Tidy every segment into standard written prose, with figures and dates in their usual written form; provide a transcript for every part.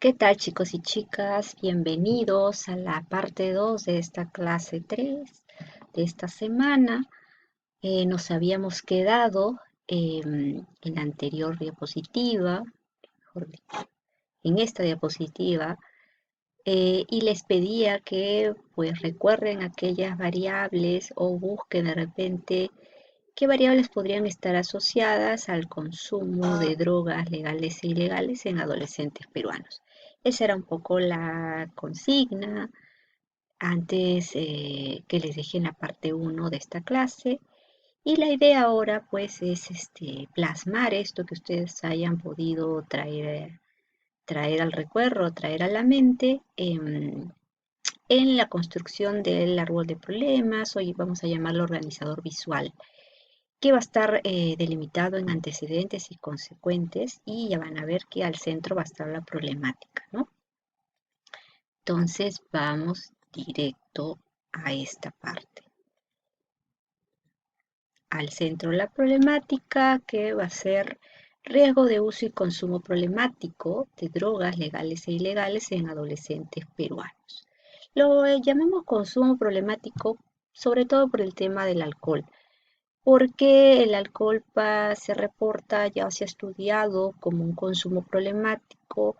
¿Qué tal, chicos y chicas? Bienvenidos a la parte 2 de esta clase 3 de esta semana. Nos habíamos quedado en la anterior diapositiva, mejor dicho, en esta diapositiva, y les pedía que pues recuerden aquellas variables o busquen de repente qué variables podrían estar asociadas al consumo de drogas legales e ilegales en adolescentes peruanos. Esa era un poco la consigna antes que les dejé en la parte uno de esta clase. Y la idea ahora pues es plasmar esto que ustedes hayan podido traer al recuerdo, traer a la mente en la construcción del árbol de problemas. Hoy vamos a llamarlo organizador visual, que va a estar delimitado en antecedentes y consecuentes, y ya van a ver que al centro va a estar la problemática, ¿no? Entonces vamos directo a esta parte. Al centro la problemática, que va a ser riesgo de uso y consumo problemático de drogas legales e ilegales en adolescentes peruanos. Lo llamamos consumo problemático sobre todo por el tema del alcohol, porque el alcohol se reporta, ya se ha estudiado como un consumo problemático,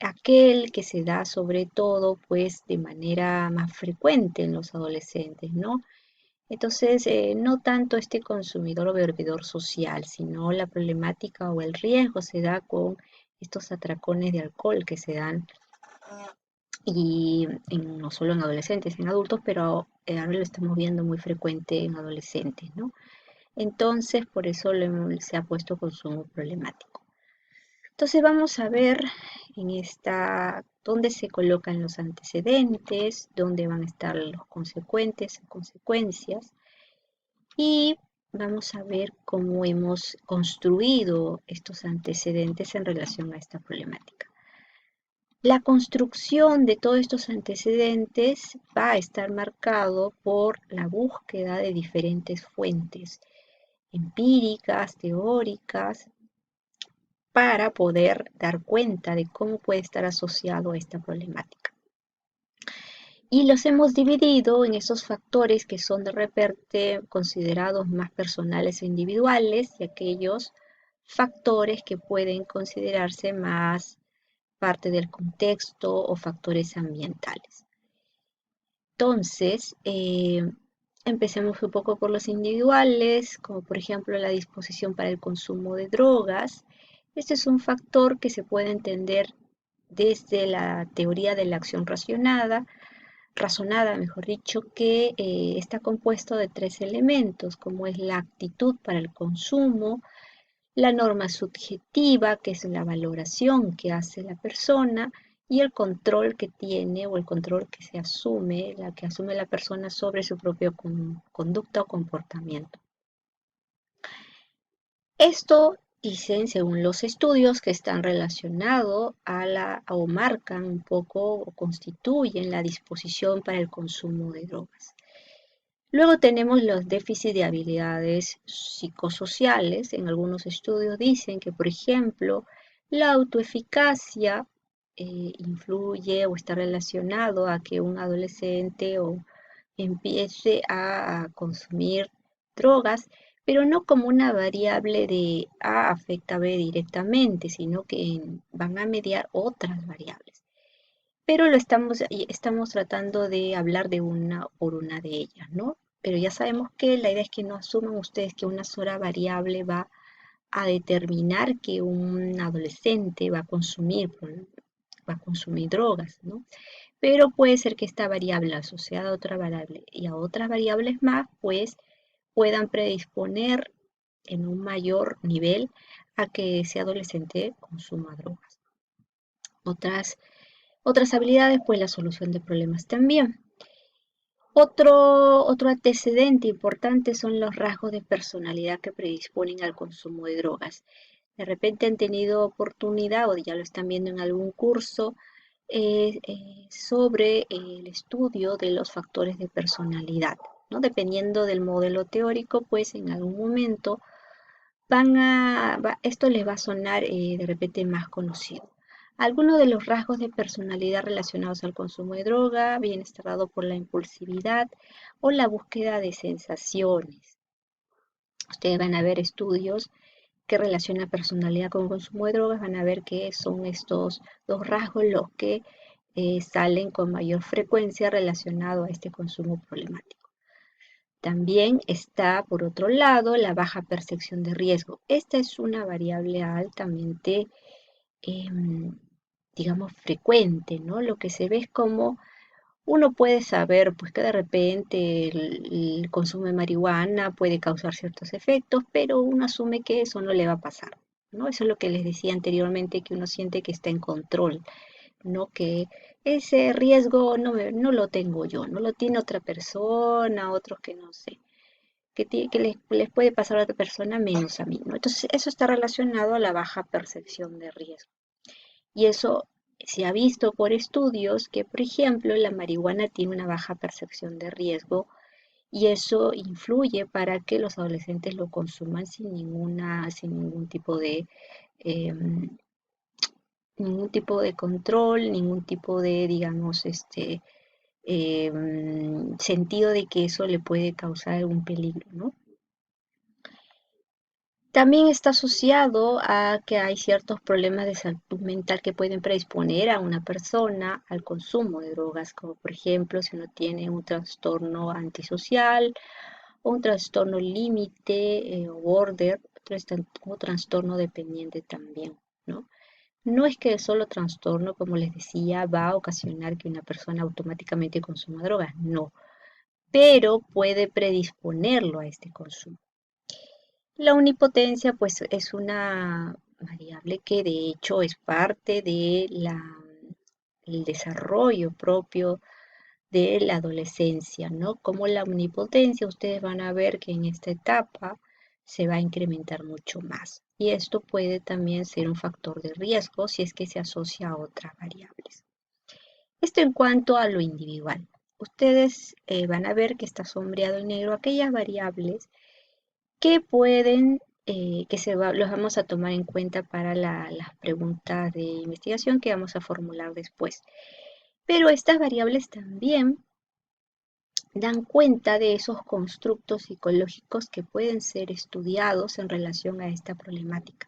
aquel que se da sobre todo pues de manera más frecuente en los adolescentes, ¿no? Entonces, no tanto este consumidor o bebedor social, sino la problemática o el riesgo se da con estos atracones de alcohol que se dan, y no solo en adolescentes, en adultos, pero ahora lo estamos viendo muy frecuente en adolescentes, ¿no? Entonces, por eso se ha puesto consumo problemático. Entonces, vamos a ver en esta dónde se colocan los antecedentes, dónde van a estar los consecuencias, y vamos a ver cómo hemos construido estos antecedentes en relación a esta problemática. La construcción de todos estos antecedentes va a estar marcado por la búsqueda de diferentes fuentes empíricas, teóricas, para poder dar cuenta de cómo puede estar asociado a esta problemática. Y los hemos dividido en esos factores que son de repente considerados más personales e individuales, y aquellos factores que pueden considerarse más parte del contexto o factores ambientales. Entonces, empecemos un poco por los individuales, como por ejemplo la disposición para el consumo de drogas. Este es un factor que se puede entender desde la teoría de la acción razonada, mejor dicho, que está compuesto de tres elementos, como es la actitud para el consumo, la norma subjetiva, que es la valoración que hace la persona, y el control que tiene o el control que se asume, la que asume la persona sobre su propia conducta o comportamiento. Esto dicen según los estudios que están relacionados o marcan un poco o constituyen la disposición para el consumo de drogas. Luego tenemos los déficits de habilidades psicosociales. En algunos estudios dicen que, por ejemplo, la autoeficacia influye o está relacionado a que un adolescente empiece a consumir drogas, pero no como una variable de A afecta a B directamente, sino que van a mediar otras variables. Pero estamos tratando de hablar de una por una de ellas, ¿no? Pero ya sabemos que la idea es que no asuman ustedes que una sola variable va a determinar que un adolescente va a consumir drogas, ¿no? Pero puede ser que esta variable asociada a otra variable y a otras variables más, pues puedan predisponer en un mayor nivel a que ese adolescente consuma drogas. Otras habilidades, pues la solución de problemas también. Otro antecedente importante son los rasgos de personalidad que predisponen al consumo de drogas. De repente han tenido oportunidad o ya lo están viendo en algún curso sobre el estudio de los factores de personalidad, ¿no? Dependiendo del modelo teórico, pues en algún momento esto les va a sonar de repente más conocido. Algunos de los rasgos de personalidad relacionados al consumo de droga viene dado por la impulsividad o la búsqueda de sensaciones. Ustedes van a ver estudios que relacionan personalidad con consumo de drogas, van a ver que son estos dos rasgos los que salen con mayor frecuencia relacionados a este consumo problemático. También está, por otro lado, la baja percepción de riesgo. Esta es una variable altamente, em, digamos, frecuente, ¿no? Lo que se ve es como uno puede saber, pues, que de repente el consumo de marihuana puede causar ciertos efectos, pero uno asume que eso no le va a pasar, ¿no? Eso es lo que les decía anteriormente, que uno siente que está en control, ¿no? Que ese riesgo no lo tengo yo, no lo tiene otra persona, otros que no sé que les puede pasar a otra persona menos a mí, ¿no? Entonces, eso está relacionado a la baja percepción de riesgo. Y eso se ha visto por estudios que, por ejemplo, la marihuana tiene una baja percepción de riesgo y eso influye para que los adolescentes lo consuman sin em, ningún tipo de control, ningún tipo de, digamos, sentido de que eso le puede causar algún peligro, ¿no? También está asociado a que hay ciertos problemas de salud mental que pueden predisponer a una persona al consumo de drogas, como por ejemplo si uno tiene un trastorno antisocial o un trastorno límite o border o trastorno dependiente también, ¿no? No es que el solo trastorno, como les decía, va a ocasionar que una persona automáticamente consuma drogas, no, pero puede predisponerlo a este consumo. La omnipotencia, pues, es una variable que de hecho es parte de el desarrollo propio de la adolescencia, ¿no? Como la omnipotencia, ustedes van a ver que en esta etapa se va a incrementar mucho más. Y esto puede también ser un factor de riesgo si es que se asocia a otras variables. Esto en cuanto a lo individual. Ustedes van a ver que está sombreado en negro aquellas variables que pueden, los vamos a tomar en cuenta para las preguntas de investigación que vamos a formular después. Pero estas variables también dan cuenta de esos constructos psicológicos que pueden ser estudiados en relación a esta problemática.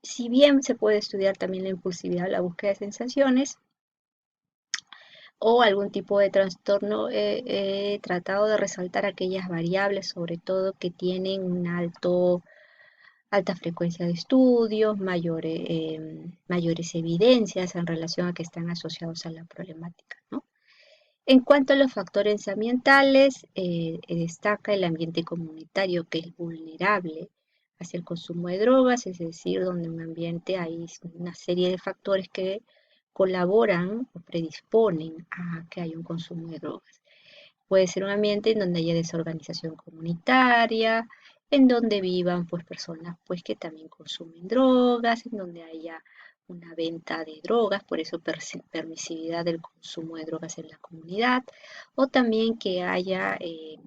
Si bien se puede estudiar también la impulsividad o la búsqueda de sensaciones o algún tipo de trastorno, he tratado de resaltar aquellas variables, sobre todo que tienen un alta frecuencia de estudios, mayores evidencias en relación a que están asociados a la problemática, ¿no? En cuanto a los factores ambientales, destaca el ambiente comunitario que es vulnerable hacia el consumo de drogas, es decir, donde en un ambiente hay una serie de factores que colaboran o predisponen a que haya un consumo de drogas. Puede ser un ambiente en donde haya desorganización comunitaria, en donde vivan pues personas pues que también consumen drogas, en donde haya una venta de drogas, por eso permisividad del consumo de drogas en la comunidad, o también que haya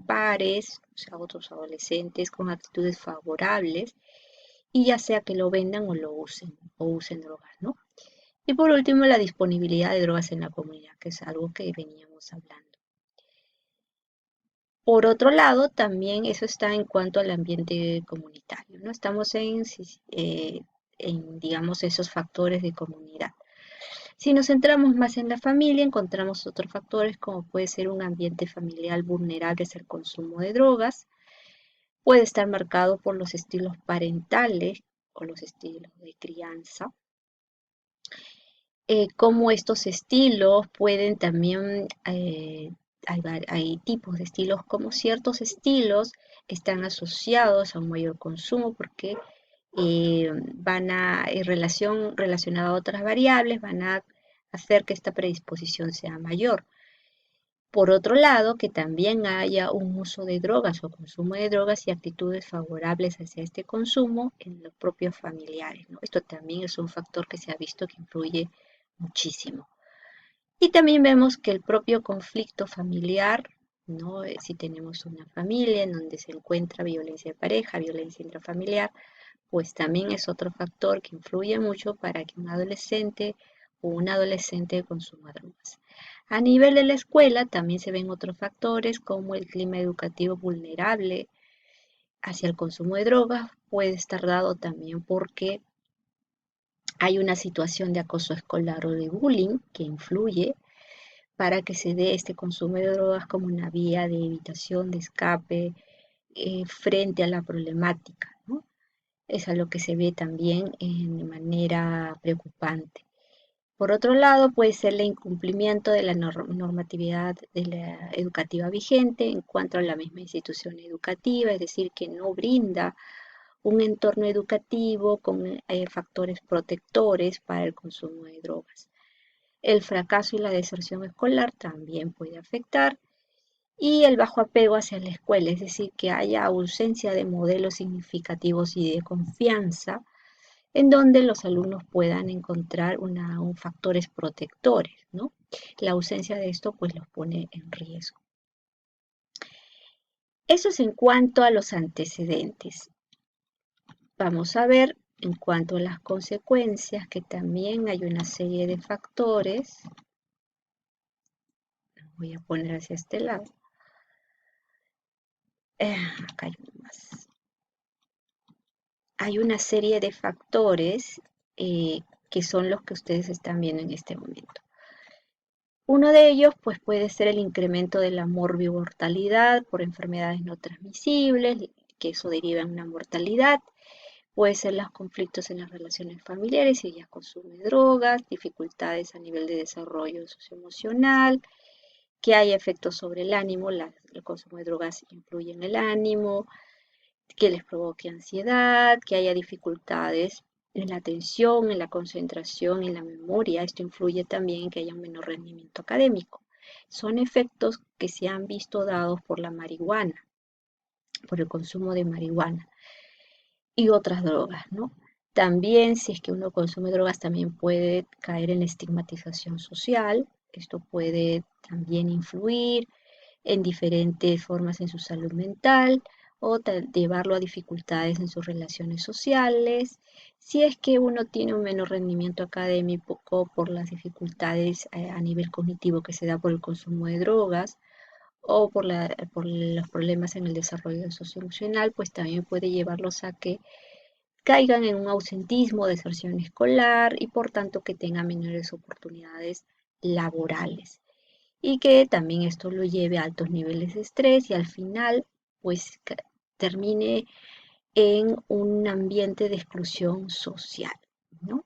pares, o sea, otros adolescentes con actitudes favorables, y ya sea que lo vendan o usen drogas, ¿no? Y por último, la disponibilidad de drogas en la comunidad, que es algo que veníamos hablando. Por otro lado, también eso está en cuanto al ambiente comunitario, ¿no? Estamos digamos, esos factores de comunidad. Si nos centramos más en la familia, encontramos otros factores como puede ser un ambiente familiar vulnerable al consumo de drogas, puede estar marcado por los estilos parentales o los estilos de crianza, cómo estos estilos pueden también, hay tipos de estilos, como ciertos estilos están asociados a un mayor consumo porque relacionada a otras variables, van a hacer que esta predisposición sea mayor. Por otro lado, que también haya un uso de drogas o consumo de drogas y actitudes favorables hacia este consumo en los propios familiares, ¿no? Esto también es un factor que se ha visto que influye muchísimo. Y también vemos que el propio conflicto familiar, ¿no? Si tenemos una familia en donde se encuentra violencia de pareja, violencia intrafamiliar, pues también es otro factor que influye mucho para que un adolescente o una adolescente consuma drogas. A nivel de la escuela también se ven otros factores como el clima educativo vulnerable hacia el consumo de drogas, puede estar dado también porque hay una situación de acoso escolar o de bullying que influye para que se dé este consumo de drogas como una vía de evitación, de escape frente a la problemática, ¿no? Es a lo que se ve también de manera preocupante. Por otro lado, puede ser el incumplimiento de la normatividad de la educativa vigente en cuanto a la misma institución educativa, es decir, que no brinda un entorno educativo con factores protectores para el consumo de drogas. El fracaso y la deserción escolar también puede afectar y el bajo apego hacia la escuela, es decir, que haya ausencia de modelos significativos y de confianza en donde los alumnos puedan encontrar un factores protectores, ¿no? La ausencia de esto pues los pone en riesgo. Eso es en cuanto a los antecedentes. Vamos a ver en cuanto a las consecuencias, que también hay una serie de factores. Voy a poner hacia este lado. Acá hay uno más. Hay una serie de factores que son los que ustedes están viendo en este momento. Uno de ellos pues, puede ser el incremento de la morbimortalidad por enfermedades no transmisibles, que eso deriva en una mortalidad. Puede ser los conflictos en las relaciones familiares si ella consume drogas, dificultades a nivel de desarrollo socioemocional, que hay efectos sobre el ánimo, el consumo de drogas influye en el ánimo, que les provoque ansiedad, que haya dificultades en la atención, en la concentración, en la memoria. Esto influye también en que haya un menor rendimiento académico. Son efectos que se han visto dados por la marihuana, por el consumo de marihuana y otras drogas, ¿no? También, si es que uno consume drogas, también puede caer en la estigmatización social. Esto puede también influir en diferentes formas en su salud mental o llevarlo a dificultades en sus relaciones sociales. Si es que uno tiene un menor rendimiento académico por las dificultades a nivel cognitivo que se da por el consumo de drogas o por los problemas en el desarrollo socioemocional, pues también puede llevarlos a que caigan en un ausentismo, deserción escolar y por tanto que tengan menores oportunidades laborales y que también esto lo lleve a altos niveles de estrés y al final pues termine en un ambiente de exclusión social, ¿no?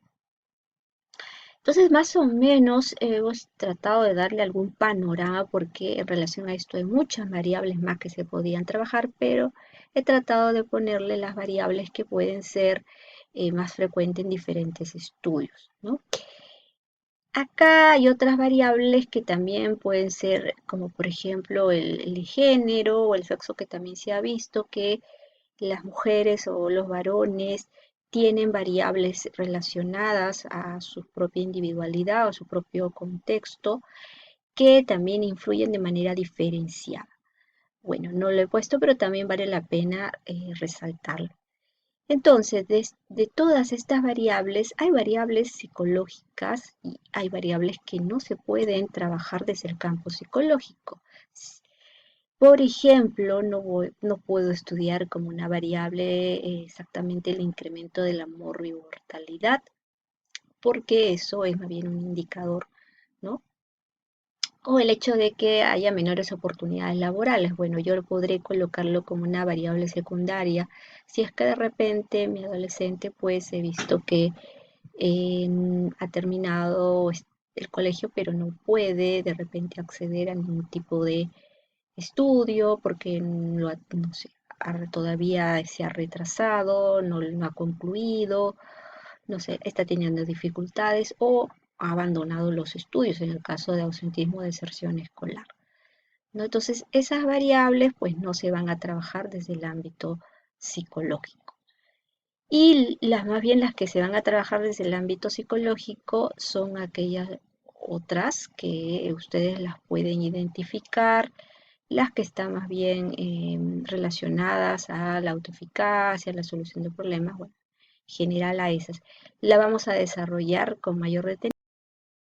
Entonces, más o menos hemos tratado de darle algún panorama porque en relación a esto hay muchas variables más que se podían trabajar, pero he tratado de ponerle las variables que pueden ser más frecuentes en diferentes estudios, ¿no? Acá hay otras variables que también pueden ser, como por ejemplo el género o el sexo, que también se ha visto que las mujeres o los varones tienen variables relacionadas a su propia individualidad o su propio contexto que también influyen de manera diferenciada. Bueno, no lo he puesto, pero también vale la pena resaltarlo. Entonces, de todas estas variables, hay variables psicológicas y hay variables que no se pueden trabajar desde el campo psicológico. Por ejemplo, no puedo estudiar como una variable exactamente el incremento del amor y mortalidad, porque eso es más bien un indicador, ¿no? O el hecho de que haya menores oportunidades laborales. Bueno, yo podré colocarlo como una variable secundaria. Si es que de repente mi adolescente, pues he visto que ha terminado el colegio, pero no puede de repente acceder a ningún tipo de estudio porque no sé, todavía se ha retrasado, no ha concluido, no sé, está teniendo dificultades o ha abandonado los estudios en el caso de ausentismo o deserción escolar, ¿no? Entonces, esas variables pues no se van a trabajar desde el ámbito psicológico. Y las más bien las que se van a trabajar desde el ámbito psicológico son aquellas otras que ustedes las pueden identificar, las que están más bien relacionadas a la autoeficacia, a la solución de problemas. Bueno, general a esas. La vamos a desarrollar con mayor detenimiento.